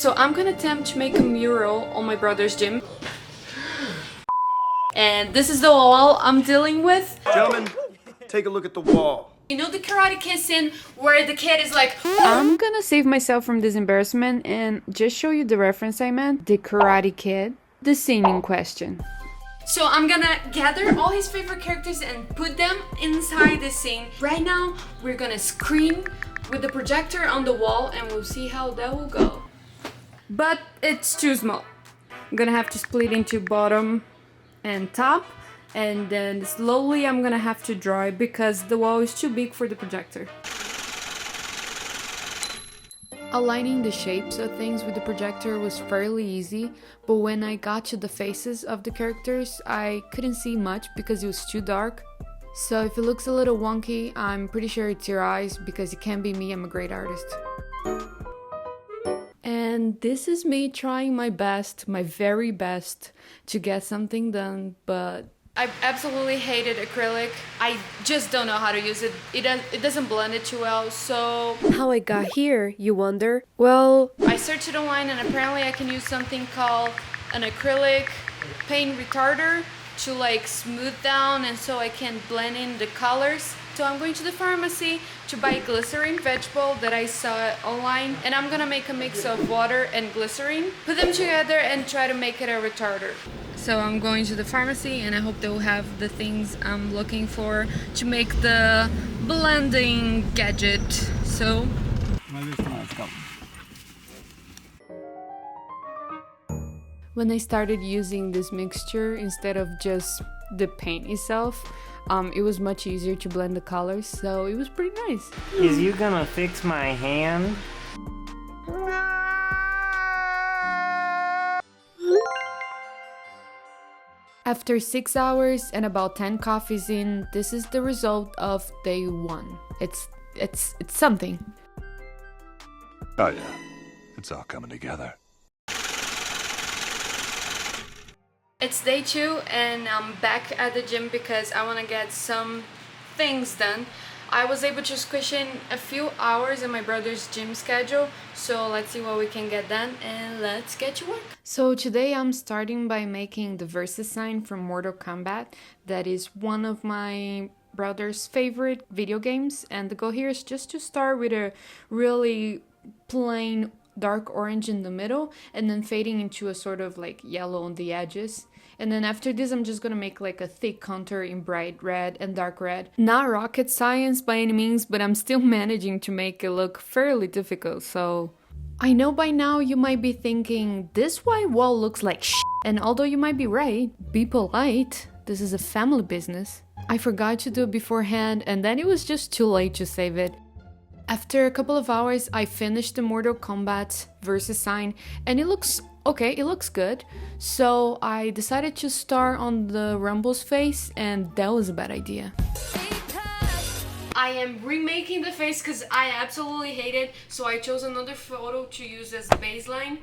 So I'm gonna attempt to make a mural on my brother's gym. And this is the wall I'm dealing with. Gentlemen, take a look at the wall. You know the Karate Kid scene where the kid is like, I'm gonna save myself from this embarrassment and just show you the reference I meant. The Karate Kid, the scene in question. So I'm gonna gather all his favorite characters and put them inside the scene. Right now, we're gonna screen with the projector on the wall and we'll see how that will go. But it's too small. I'm gonna have to split into bottom and top. And then slowly I'm gonna have to draw it because the wall is too big for the projector. Aligning the shapes of things with the projector was fairly easy, but when I got to the faces of the characters, I couldn't see much because it was too dark. So if it looks a little wonky, I'm pretty sure it's your eyes because it can't be me, I'm a great artist. And this is me trying my best, my very best, to get something done, but I absolutely hated acrylic. I just don't know how to use it. It doesn't blend it too well, so... How I got here, you wonder? Well, I searched it online and apparently I can use something called an acrylic paint retarder to like smooth down and so I can blend in the colors. So I'm going to the pharmacy to buy glycerin vegetable that I saw online, and I'm gonna make a mix of water and glycerin, put them together and try to make it a retarder. So I'm going to the pharmacy and I hope they'll have the things I'm looking for to make the blending gadget. So when I started using this mixture instead of just the paint itself, it was much easier to blend the colors, so it was pretty nice. Is you gonna fix my hand? After 6 hours and about 10 coffees in, this is the result of day 1. It's something. Oh yeah, it's all coming together. It's day 2 and I'm back at the gym because I want to get some things done. I was able to squish in a few hours in my brother's gym schedule, so let's see what we can get done and let's get to work. So today I'm starting by making the versus sign from Mortal Kombat. That is one of my brother's favorite video games, and the goal here is just to start with a really plain dark orange in the middle and then fading into a sort of like yellow on the edges. And then after this, I'm just gonna make like a thick contour in bright red and dark red. Not rocket science by any means, but I'm still managing to make it look fairly difficult, so... I know by now you might be thinking, this white wall looks like shit. And although you might be right, be polite. This is a family business. I forgot to do it beforehand and then it was just too late to save it. After a couple of hours, I finished the Mortal Kombat versus sign and it looks okay, it looks good. So I decided to start on the Rambo's face and that was a bad idea. I am remaking the face because I absolutely hate it, so I chose another photo to use as a baseline.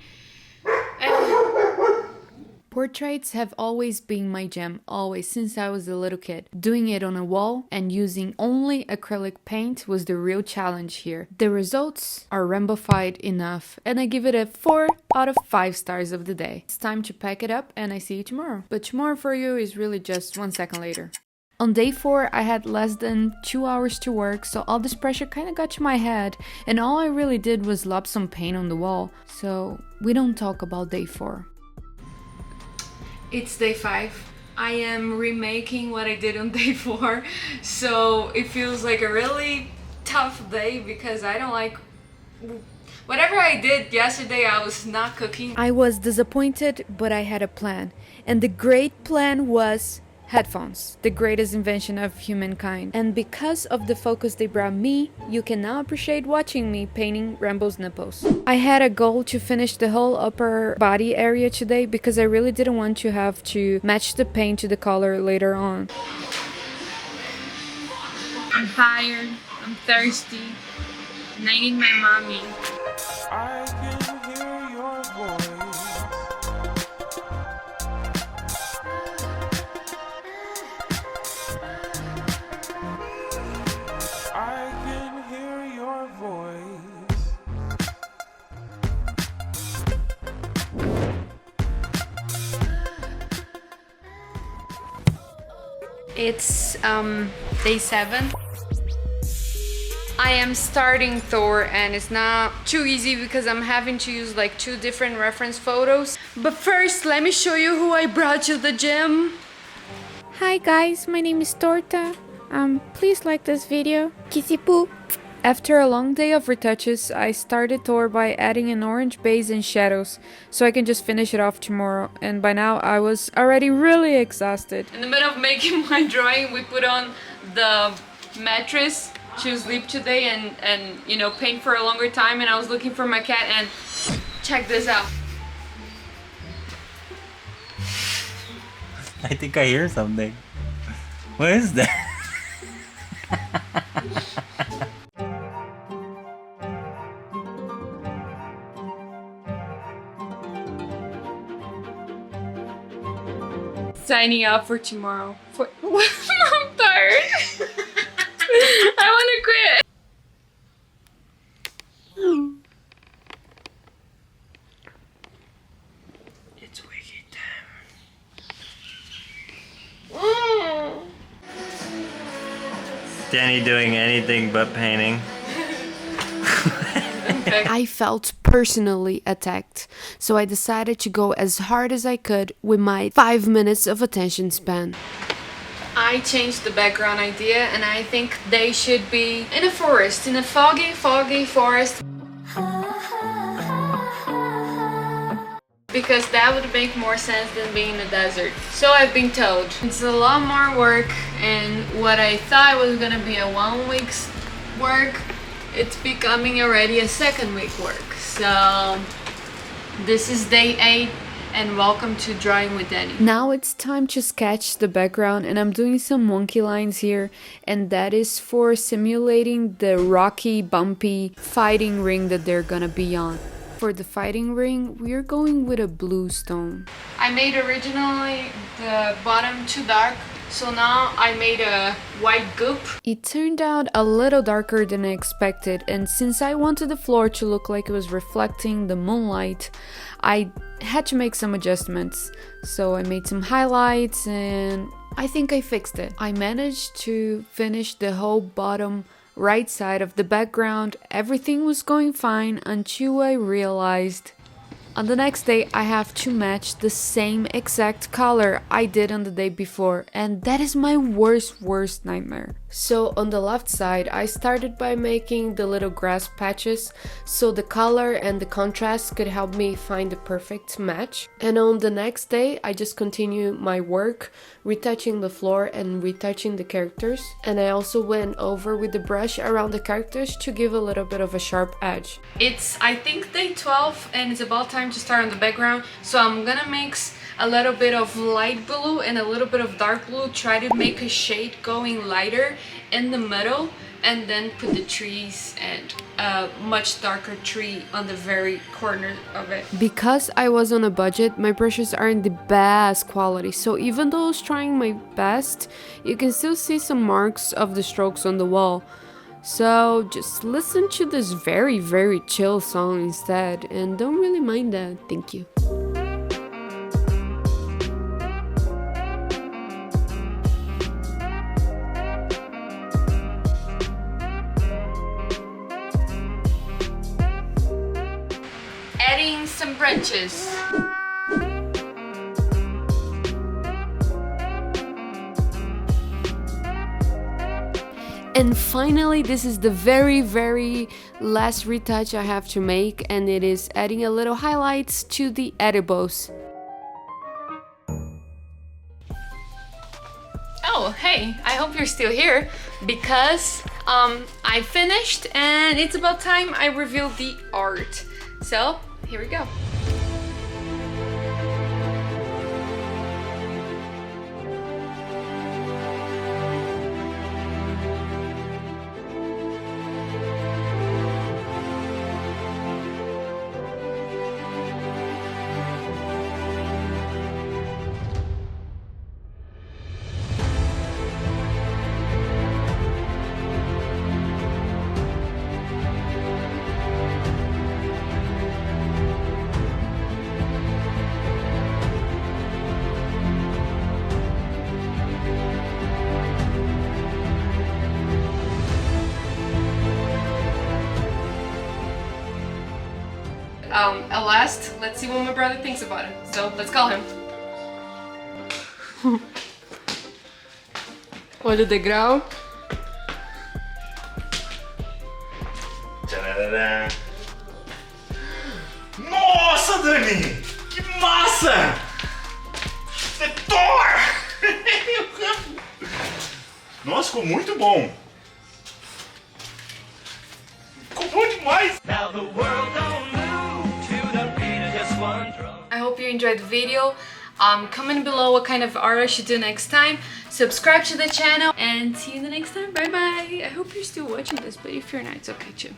Portraits have always been my jam, always, since I was a little kid. Doing it on a wall and using only acrylic paint was the real challenge here. The results are Rambo-fied enough, and I give it a 4 out of 5 stars of the day. It's time to pack it up and I see you tomorrow. But tomorrow for you is really just 1 second later. On day 4, I had less than 2 hours to work, so all this pressure kind of got to my head, and all I really did was lob some paint on the wall. So we don't talk about day 4. It's day 5. I am remaking what I did on day 4, so it feels like a really tough day because I don't like... Whatever I did yesterday, I was not cooking. I was disappointed, but I had a plan. And the great plan was... headphones, the greatest invention of humankind. And because of the focus they brought me, you can now appreciate watching me painting Rambo's nipples. I had a goal to finish the whole upper body area today because I really didn't want to have to match the paint to the color later on. I'm tired, I'm thirsty, and I need my mommy. I can hear your voice. I can hear your voice. It's day 7. I am starting Thor and it's not too easy because I'm having to use like 2 different reference photos. But first, let me show you who I brought to the gym. Hi guys, my name is Torta. Please like this video. Kissy poo. After a long day of retouches, I started Thor by adding an orange base and shadows, so I can just finish it off tomorrow, and by now I was already really exhausted. In the middle of making my drawing, we put on the mattress to sleep today and you know, paint for a longer time, and I was looking for my cat and check this out. I think I hear something. What is that? Signing up for tomorrow. I'm tired. I want to quit. It's wicked time. Danny doing anything but painting. I felt personally attacked, so I decided to go as hard as I could with my 5 minutes of attention span. I changed the background idea and I think they should be in a forest, in a foggy forest. Because that would make more sense than being in a desert. So I've been told. It's a lot more work, and what I thought was gonna be a 1 week's work, it's becoming already a 2nd week work. So this is day 8 and welcome to Drawing with Danny. Now it's time to sketch the background, and I'm doing some monkey lines here, and that is for simulating the rocky, bumpy fighting ring that they're gonna be on. For the fighting ring, we're going with a blue stone. I made originally the bottom too dark, so now I made a white goop. It turned out a little darker than I expected, and since I wanted the floor to look like it was reflecting the moonlight, I had to make some adjustments. So I made some highlights and I think I fixed it. I managed to finish the whole bottom right side of the background. Everything was going fine until I realized on the next day I have to match the same exact color I did on the day before, and that is my worst nightmare. So on the left side I started by making the little grass patches so the color and the contrast could help me find the perfect match. And on the next day I just continue my work retouching the floor and retouching the characters, and I also went over with the brush around the characters to give a little bit of a sharp edge. It's I think day 12 and it's about time to start on the background, so I'm gonna mix a little bit of light blue and a little bit of dark blue, try to make a shade going lighter in the middle, and then put the trees and a much darker tree on the very corner of it. Because I was on a budget, my brushes aren't the best quality, so even though I was trying my best, you can still see some marks of the strokes on the wall. So just listen to this very chill song instead, and don't really mind that. Thank you. Adding some branches. And finally, this is the very last retouch I have to make, and it is adding a little highlights to the elbows. Oh, hey, I hope you're still here, because I finished and it's about time I reveal the art. So, here we go. At last, let's see what my brother thinks about it. So let's call him. Olha o degrau. Tcharará. Nossa, Dani! Que massa! É Thor! Nossa, ficou muito bom! Ficou bom demais! I hope you enjoyed the video. Comment below what kind of art I should do next time. Subscribe to the channel and see you the next time. Bye bye. I hope you're still watching this, but if you're not, it's okay too.